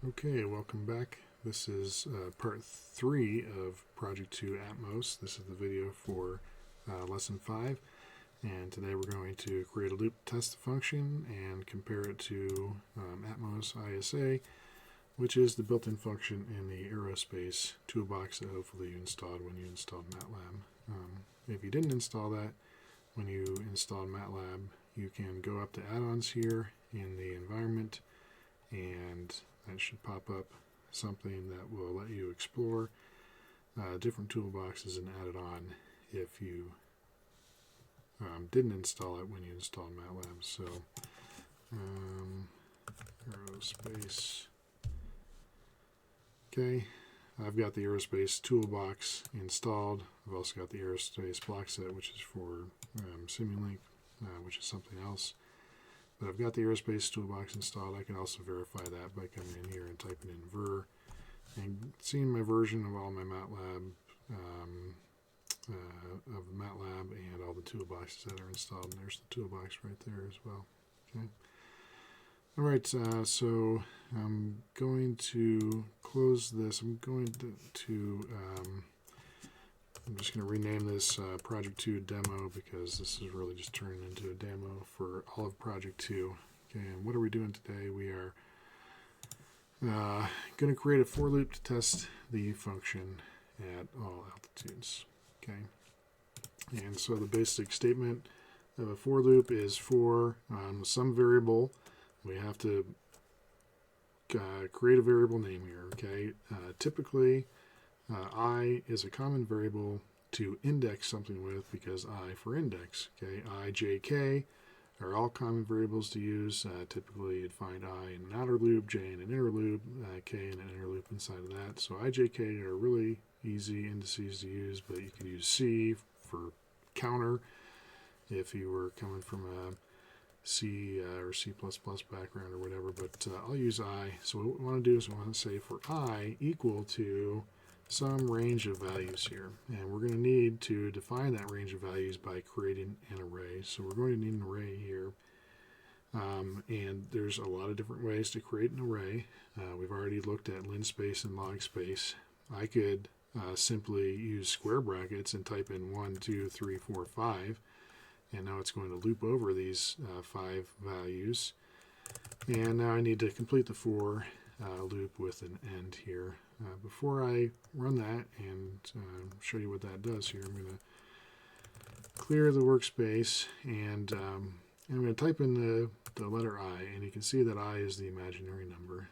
Okay, welcome back. This is part 3 of Project 2 Atmos. This is the video for lesson 5, and today we're going to create a loop test function and compare it to Atmos ISA, which is the built-in function in the aerospace toolbox that hopefully you installed when you installed MATLAB. If you didn't install that when you installed MATLAB, you can go up to add-ons here in the environment, and that should pop up something that will let you explore different toolboxes and add it on if you didn't install it when you installed MATLAB. So aerospace. Okay, I've got the aerospace toolbox installed. I've also got the aerospace block set, which is for Simulink, which is something else. But I've got the aerospace toolbox installed. I can also verify that by coming in here and typing in ver and seeing my version of all my MATLAB, and all the toolboxes that are installed. And there's the toolbox right there as well. Okay. All right, so I'm going to close this. I'm just going to rename this Project 2 Demo, because this is really just turning into a demo for all of Project 2. Okay, and what are we doing today? We are going to create a for loop to test the function at all altitudes. Okay, and so the basic statement of a for loop is for some variable. We have to create a variable name here. Okay, typically I is a common variable to index something with, because I for index. Okay, I, j, k are all common variables to use. Typically you'd find I in an outer loop, j in an inner loop, k in an inner loop inside of that. So I, j, k are really easy indices to use, but you could use C for counter if you were coming from a C or C++ background or whatever, but I'll use I. So what we want to do is we want to say for I equal to some range of values here, and we're going to need to define that range of values by creating an array. So we're going to need an array here, and there's a lot of different ways to create an array. We've already looked at linspace and log space. I could simply use square brackets and type in 1, 2, 3, 4, 5, and now it's going to loop over these 5 values. And now I need to complete the for loop with an end here. Before I run that and show you what that does here, I'm going to clear the workspace, and I'm going to type in the letter I, and you can see that I is the imaginary number.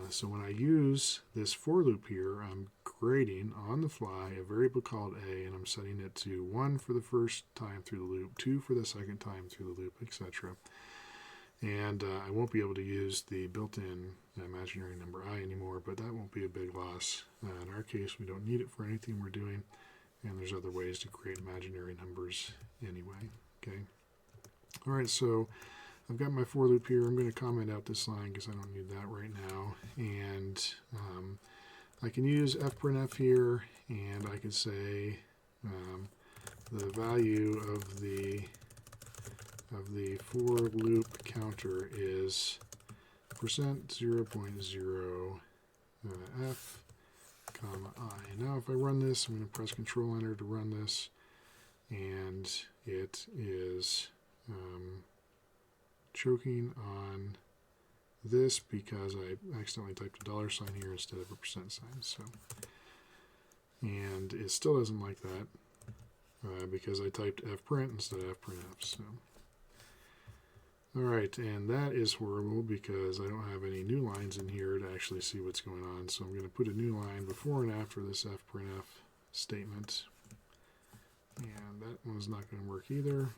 So when I use this for loop here, I'm creating on the fly a variable called A, and I'm setting it to 1 for the first time through the loop, 2 for the second time through the loop, etc. And I won't be able to use the built-in imaginary number I anymore, but that won't be a big loss. In our case, we don't need it for anything we're doing, and there's other ways to create imaginary numbers anyway. Okay. All right, so I've got my for loop here. I'm going to comment out this line because I don't need that right now. And I can use fprintf here, and I can say the value of the for loop counter is %0.0 f comma I. Now if I run this, I'm going to press Control Enter to run this, and it is choking on this because I accidentally typed a $sign here instead of a % sign. So, and it still doesn't like that because I typed fprint instead of fprintf. So, all right, and that is horrible because I don't have any new lines in here to actually see what's going on. So I'm going to put a new line before and after this fprintf statement, and that one's not going to work either.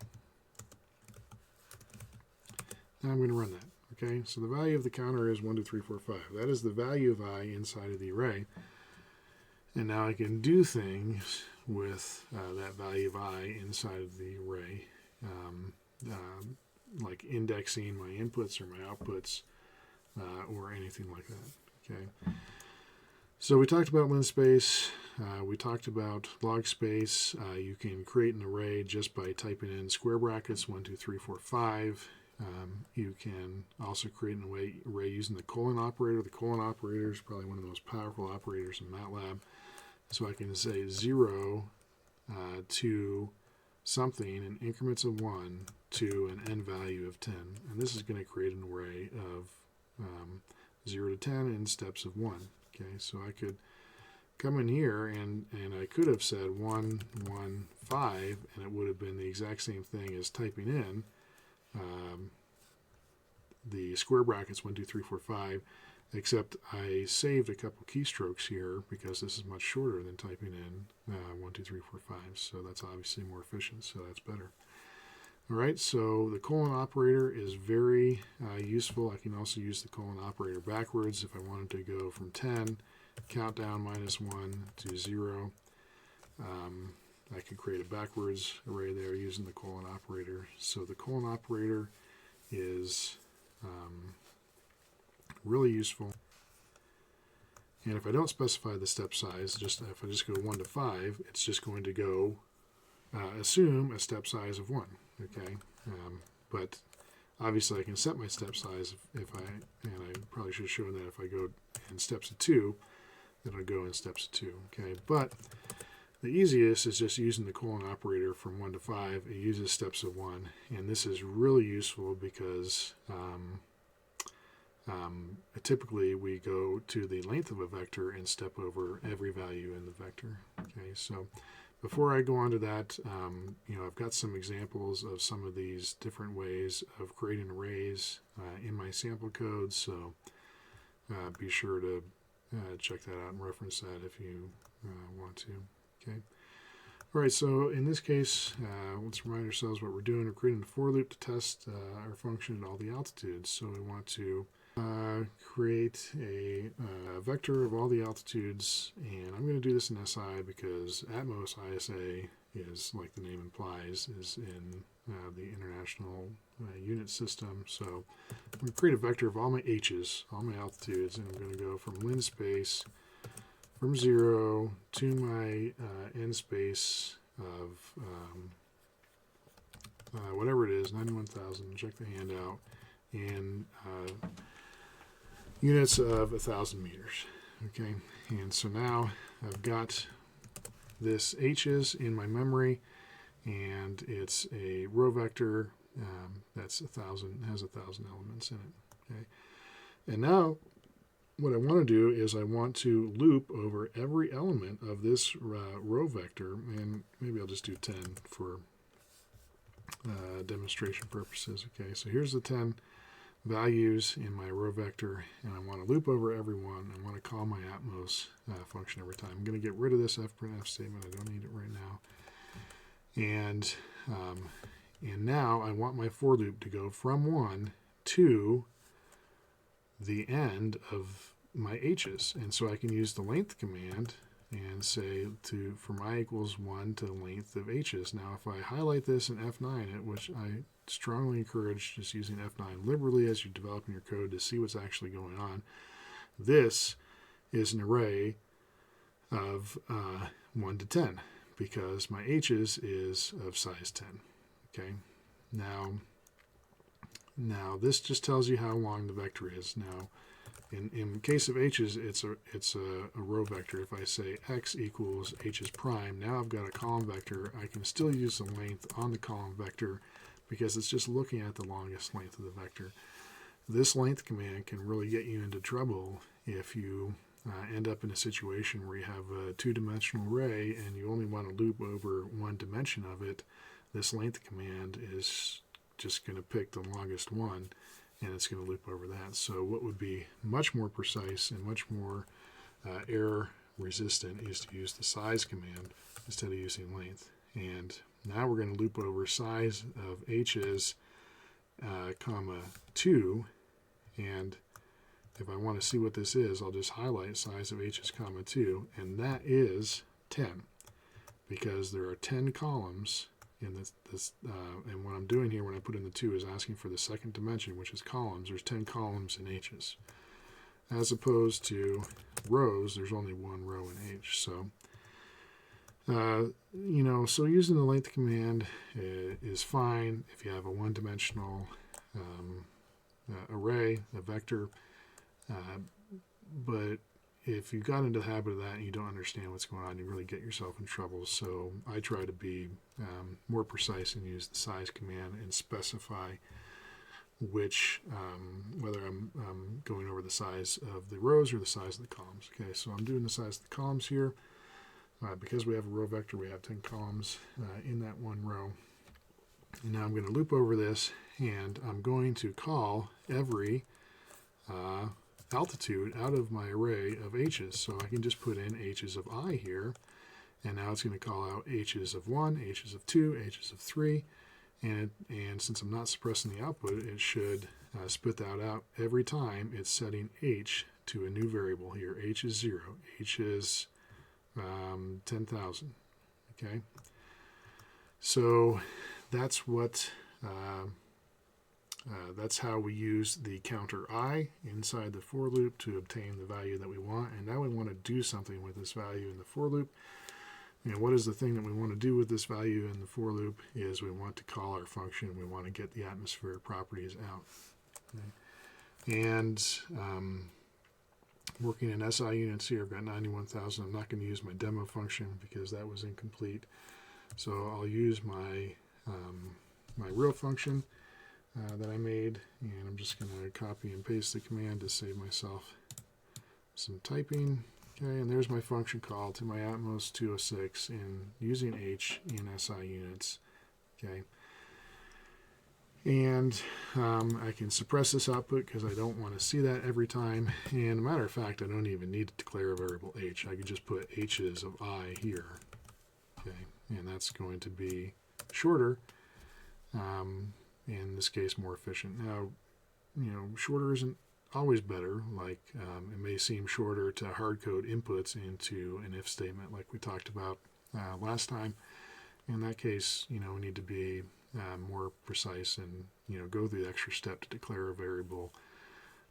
Now I'm going to run that. Okay, so the value of the counter is 1, 2, 3, 4, 5. That is the value of I inside of the array. And now I can do things with that value of I inside of the array, like indexing my inputs or my outputs or anything like that. Okay, so we talked about linspace. We talked about log space. You can create an array just by typing in square brackets 1, 2, 3, 4, 5. You can also create an array using the colon operator. The colon operator is probably one of the most powerful operators in MATLAB. So I can say 0 to something in increments of 1 to an n value of 10. And this is going to create an array of 0 to 10 in steps of 1. Okay, so I could come in here and I could have said 1, 1, 5, and it would have been the exact same thing as typing in the square brackets 1, 2, 3, 4, 5, except I saved a couple keystrokes here because this is much shorter than typing in 1, 2, 3, 4, 5. So that's obviously more efficient, so that's better. All right, so the colon operator is very useful. I can also use the colon operator backwards if I wanted to go from 10, count down -1 to 0. I could create a backwards array there using the colon operator. So the colon operator is really useful. And if I don't specify the step size, if I just go 1 to 5, it's just going to go assume a step size of 1. Okay, but obviously I can set my step size and I probably should have shown that if I go in steps of 2, then I'll go in steps of 2. Okay, but the easiest is just using the colon operator from 1 to 5. It uses steps of 1, and this is really useful because typically we go to the length of a vector and step over every value in the vector. Okay, so before I go on to that, I've got some examples of some of these different ways of creating arrays in my sample code, so be sure to check that out and reference that if you want to. Okay. All right, so in this case, let's remind ourselves what we're doing. We're creating a for loop to test our function at all the altitudes. So we want to create a vector of all the altitudes, and I'm going to do this in SI because at most ISA is, like the name implies, is in the International Unit System. So I'm going to create a vector of all my H's, all my altitudes, and I'm going to go from lin space from 0 to my n space of whatever it is, 91,000, check the handout, and units of 1,000 meters. Okay, and so now I've got this H's in my memory, and it's a row vector that's 1,000, has 1,000 elements in it. Okay, and now what I want to do is I want to loop over every element of this row vector, and maybe I'll just do 10 for demonstration purposes. Okay, so here's the 10 values in my row vector, and I want to loop over every one. I want to call my atmos function every time. I'm going to get rid of this fprintf statement. I don't need it right now. And now I want my for loop to go from 1 to the end of my H's, and so I can use the length command and say from I equals 1 to the length of H's. Now if I highlight this and F9 it, which I strongly encourage just using F9 liberally as you're developing your code to see what's actually going on, this is an array of 1 to 10 because my H's is of size 10. Okay, now this just tells you how long the vector is. Now in case of H's, it's a row vector. If I say x equals H's prime, now I've got a column vector. I can still use the length on the column vector because it's just looking at the longest length of the vector. This length command can really get you into trouble if you end up in a situation where you have a two-dimensional array and you only want to loop over one dimension of it. This length command is just going to pick the longest one, and it's going to loop over that. So what would be much more precise and much more error resistant is to use the size command instead of using length. And now we're going to loop over size of H's, comma 2, and if I want to see what this is, I'll just highlight size of H's, comma 2, and that is 10, because there are 10 columns in this and what I'm doing here when I put in the 2 is asking for the second dimension, which is columns. There's 10 columns in H's. As opposed to rows, there's only one row in H. So, so using the length command is fine if you have a one-dimensional array, a vector, but if you got into the habit of that and you don't understand what's going on, you really get yourself in trouble. So I try to be more precise and use the size command and specify which, whether I'm going over the size of the rows or the size of the columns. Okay, so I'm doing the size of the columns here. Because we have a row vector, we have 10 columns in that one row. And now I'm going to loop over this, and I'm going to call every altitude out of my array of h's. So I can just put in h's of I here, and now it's going to call out h's of 1, h's of 2, h's of 3, and since I'm not suppressing the output, it should spit that out every time it's setting h to a new variable here. H is 0, h is 10,000. Okay, so that's what that's how we use the counter I inside the for loop to obtain the value that we want. And now we want to do something with this value in the for loop. And what is the thing that we want to do with this value in the for loop is we want to call our function. We want to get the atmospheric properties out. Okay. And working in SI units here, I've got 91,000. I'm not going to use my demo function because that was incomplete. So I'll use my my real function that I made, and I'm just going to copy and paste the command to save myself some typing. Okay, and there's my function call to my Atmos 206 in using H in SI units. Okay, and I can suppress this output because I don't want to see that every time. And a matter of fact, I don't even need to declare a variable H. I could just put H's of I here. Okay, and that's going to be shorter. In this case, more efficient. Now, shorter isn't always better. Like it may seem shorter to hard code inputs into an if statement, like we talked about last time. In that case, we need to be more precise and go the extra step to declare a variable.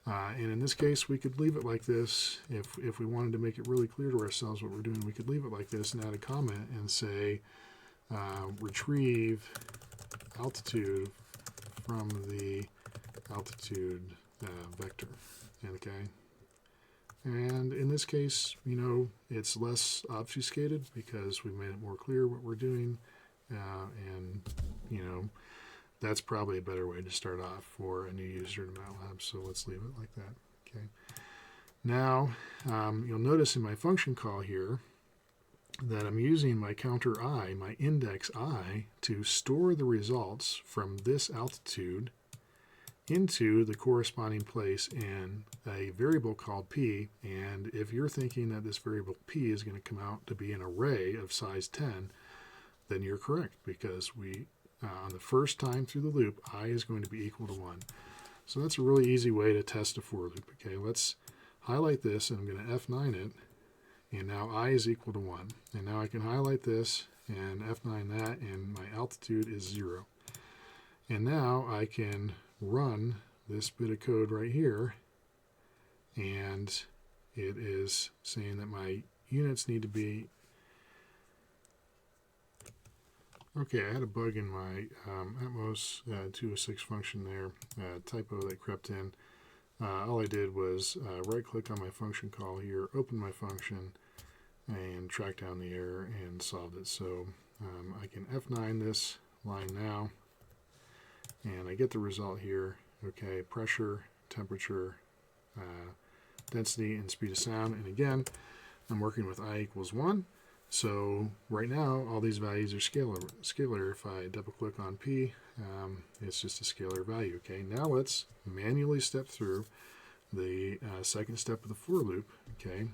And in this case, we could leave it like this. If we wanted to make it really clear to ourselves what we're doing, we could leave it like this and add a comment and say retrieve altitude from the altitude vector. Okay, and in this case, it's less obfuscated because we made it more clear what we're doing, and that's probably a better way to start off for a new user to MATLAB. So let's leave it like that. Okay. Now you'll notice in my function call here that I'm using my counter I, my index I, to store the results from this altitude into the corresponding place in a variable called P. And if you're thinking that this variable P is going to come out to be an array of size 10, then you're correct, because on the first time through the loop, I is going to be equal to 1. So that's a really easy way to test a for loop. Okay, let's highlight this, and I'm going to F9 it. And now I is equal to 1. And now I can highlight this and F9 that, and my altitude is 0. And now I can run this bit of code right here, and it is saying that my units need to be... Okay, I had a bug in my Atmos 206 function there, typo that crept in. All I did was right-click on my function call here, open my function, and track down the error and solve it. So I can F9 this line now, and I get the result here. Okay, pressure, temperature, density, and speed of sound. And again, I'm working with I equals 1. So right now, all these values are scalar. If I double-click on P, it's just a scalar value. Okay, now let's manually step through the second step of the for loop, okay,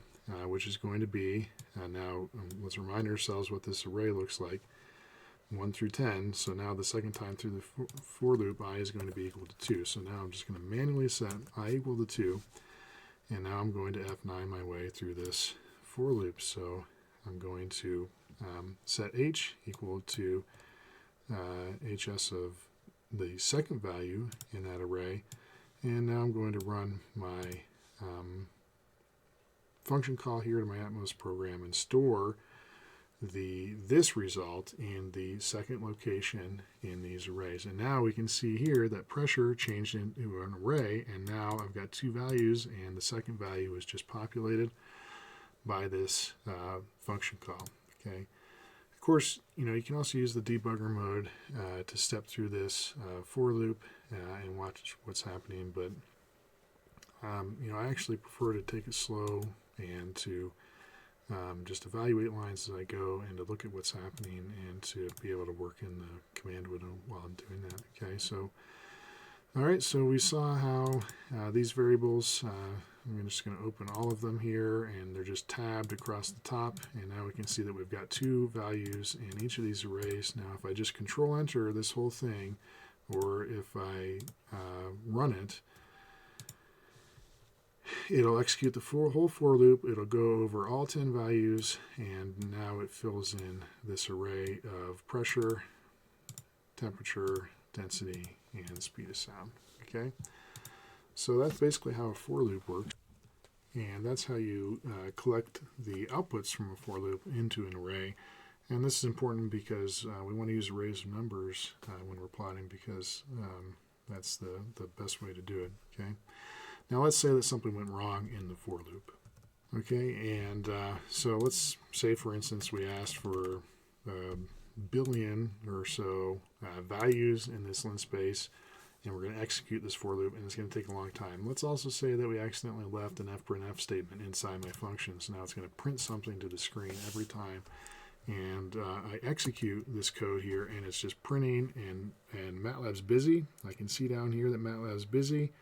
which is going to be, now let's remind ourselves what this array looks like, 1 through 10. So now the second time through the for loop, I is going to be equal to 2. So now I'm just going to manually set I equal to 2, and now I'm going to F9 my way through this for loop. So I'm going to set H equal to HS of the second value in that array, and now I'm going to run my function call here to my Atmos program and store this result in the second location in these arrays. And now we can see here that pressure changed into an array, and now I've got two values, and the second value is just populated by this function call. Okay. Of course, you can also use the debugger mode to step through this for loop and watch what's happening. But I actually prefer to take it slow and to just evaluate lines as I go and to look at what's happening and to be able to work in the command window while I'm doing that. Okay, so all right, so we saw how these variables, I'm just going to open all of them here, and they're just tabbed across the top, and now we can see that we've got two values in each of these arrays. Now if I just control enter this whole thing, or if I run it, it'll execute the whole for loop. It'll go over all 10 values, and now it fills in this array of pressure, temperature, density, and speed of sound. Okay, so that's basically how a for loop works, and that's how you collect the outputs from a for loop into an array. And this is important because we want to use arrays of numbers when we're plotting, because that's the best way to do it. Okay. Now let's say that something went wrong in the for loop. Okay, and so let's say, for instance, we asked for a billion or so values in this lin space, and we're going to execute this for loop, and it's going to take a long time. Let's also say that we accidentally left an fprintf statement inside my function, so now it's going to print something to the screen every time. And I execute this code here, and it's just printing, and MATLAB's busy. I can see down here that MATLAB's busy.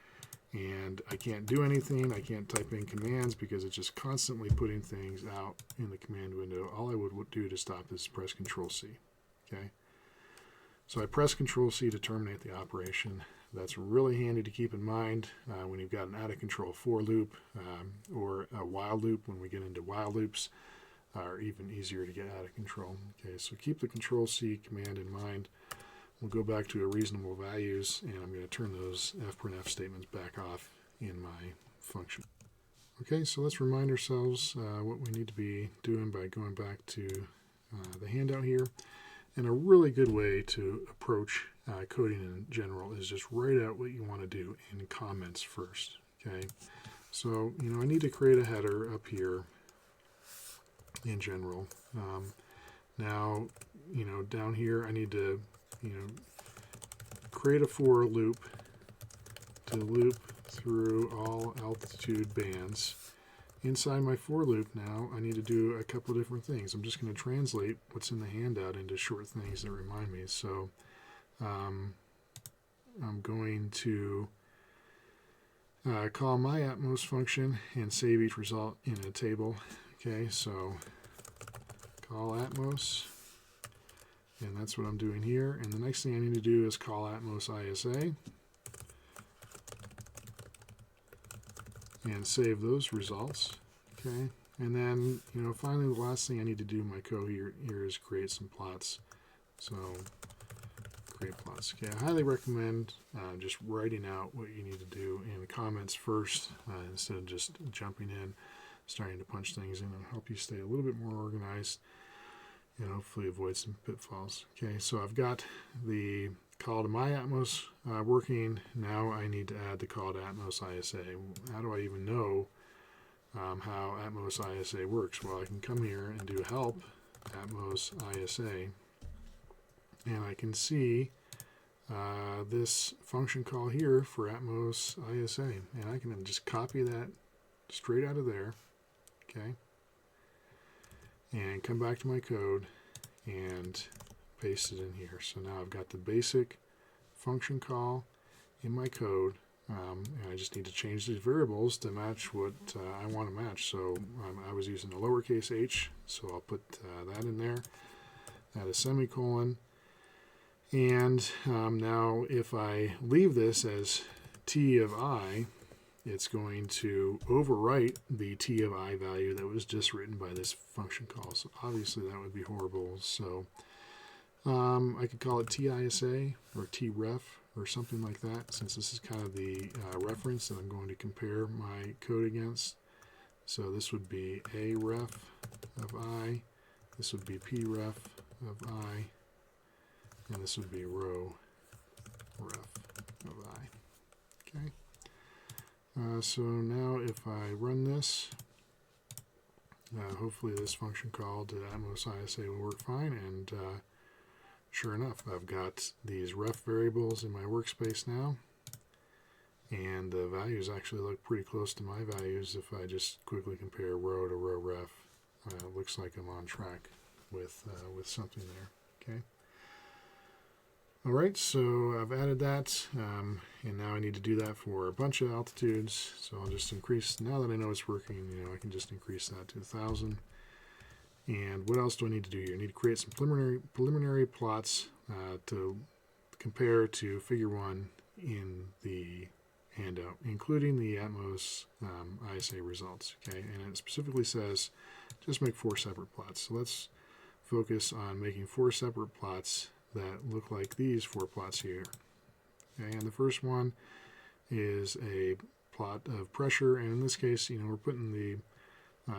And I can't do anything. I can't type in commands because it's just constantly putting things out in the command window. All I would do to stop this is press Control C. Okay. So I press Control C to terminate the operation. That's really handy to keep in mind when you've got an out of control for loop or a while loop. When we get into while loops, are even easier to get out of control. Okay. So keep the Control C command in mind. We'll go back to a reasonable values, and I'm going to turn those fprintf statements back off in my function. Okay, so let's remind ourselves what we need to be doing by going back to the handout here. And a really good way to approach coding in general is just write out what you want to do in comments first. Okay, so I need to create a header up here in general. Now down here I need to create a for loop to loop through all altitude bands. Inside my for loop now, I need to do a couple of different things. I'm just going to translate what's in the handout into short things that remind me. So I'm going to call my Atmos function and save each result in a table. Okay, so call Atmos. And that's what I'm doing here. And the next thing I need to do is call Atmos ISA and save those results. Okay. And then, finally the last thing I need to do in my code here is create some plots. So create plots. Okay. I highly recommend just writing out what you need to do in the comments first instead of just jumping in, starting to punch things in. It'll help you stay a little bit more organized and hopefully avoid some pitfalls. Okay, so I've got the call to my Atmos working. Now I need to add the call to Atmos ISA. How do I even know how Atmos ISA works? Well, I can come here and do help Atmos ISA, and I can see this function call here for Atmos ISA, and I can just copy that straight out of there. Okay. And come back to my code and paste it in here. So now I've got the basic function call in my code, and I just need to change these variables to match what I want to match. So I was using a lowercase h, so I'll put that in there, add a semicolon, and now if I leave this as t of I, it's going to overwrite the t of I value that was just written by this function call. So obviously that would be horrible. So I could call it TISA or TREF or something like that, since this is kind of the reference that I'm going to compare my code against. So this would be a ref of I this would be Pref of I, and this would be rho ref of I. Okay. So now if I run this, hopefully this function call to Atmos ISA will work fine, and sure enough, I've got these ref variables in my workspace now, and the values actually look pretty close to my values. If I just quickly compare rho to rho ref, it looks like I'm on track with something there. Okay. All right, so I've added that, and now I need to do that for a bunch of altitudes. So I'll just increase, now that I know it's working, I can just increase that to 1,000. And what else do I need to do here? I need to create some preliminary plots to compare to Figure 1 in the handout, including the Atmos ISA results. Okay, and it specifically says just make 4 separate plots. So let's focus on making 4 separate plots that look like these 4 plots here. Okay, and the first one is a plot of pressure, and in this case, we're putting the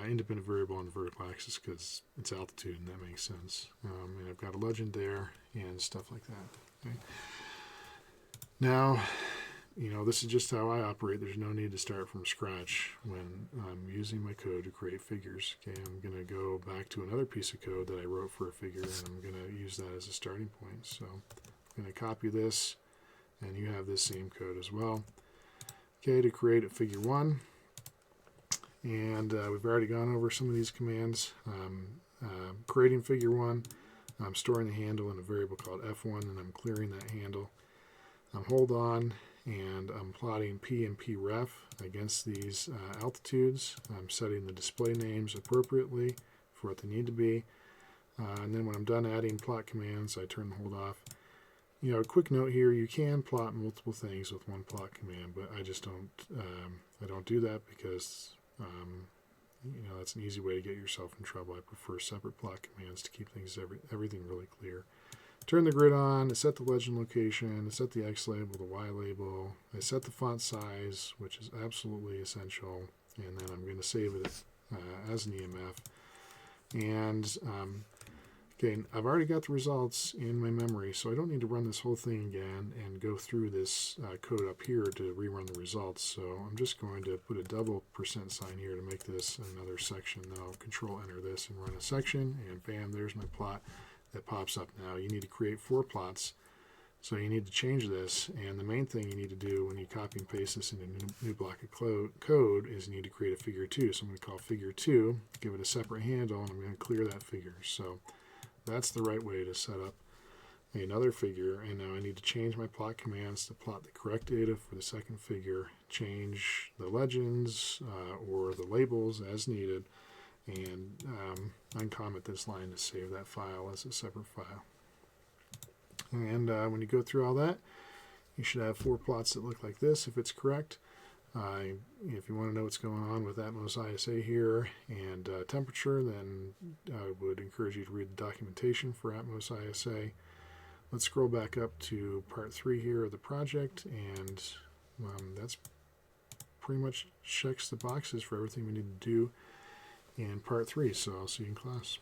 independent variable on the vertical axis because it's altitude, and that makes sense. And I've got a legend there and stuff like that. Okay. Now, this is just how I operate. There's no need to start from scratch when I'm using my code to create figures. Okay, I'm going to go back to another piece of code that I wrote for a figure, and I'm going to use that as a starting point. So I'm going to copy this, and you have this same code as well. Okay, to create a Figure 1, and we've already gone over some of these commands. Creating Figure 1, I'm storing the handle in a variable called F1, and I'm clearing that handle. Hold on, and I'm plotting P and Pref against these altitudes. I'm setting the display names appropriately for what they need to be. And then when I'm done adding plot commands, I turn the hold off. A quick note here, you can plot multiple things with one plot command, but I just don't, I don't do that because, that's an easy way to get yourself in trouble. I prefer separate plot commands to keep everything really clear. Turn the grid on, I set the legend location, I set the X label, the Y label, I set the font size, which is absolutely essential, and then I'm going to save it as an EMF. And okay, I've already got the results in my memory, so I don't need to run this whole thing again and go through this code up here to rerun the results. So I'm just going to put a double % sign here to make this another section. Then I'll Control Enter this and run a section, and bam, there's my plot that pops up. Now you need to create 4 plots, so you need to change this, and the main thing you need to do when you copy and paste this into a new block of code is you need to create a Figure 2. So I'm going to call Figure 2, give it a separate handle, and I'm going to clear that figure. So that's the right way to set up another figure, and now I need to change my plot commands to plot the correct data for the second figure, change the legends or the labels as needed, and uncomment this line to save that file as a separate file. And when you go through all that, you should have 4 plots that look like this if it's correct. If you want to know what's going on with Atmos ISA here and temperature, then I would encourage you to read the documentation for Atmos ISA. Let's scroll back up to part 3 here of the project, and that's pretty much checks the boxes for everything we need to do in part 3, so I'll see you in class.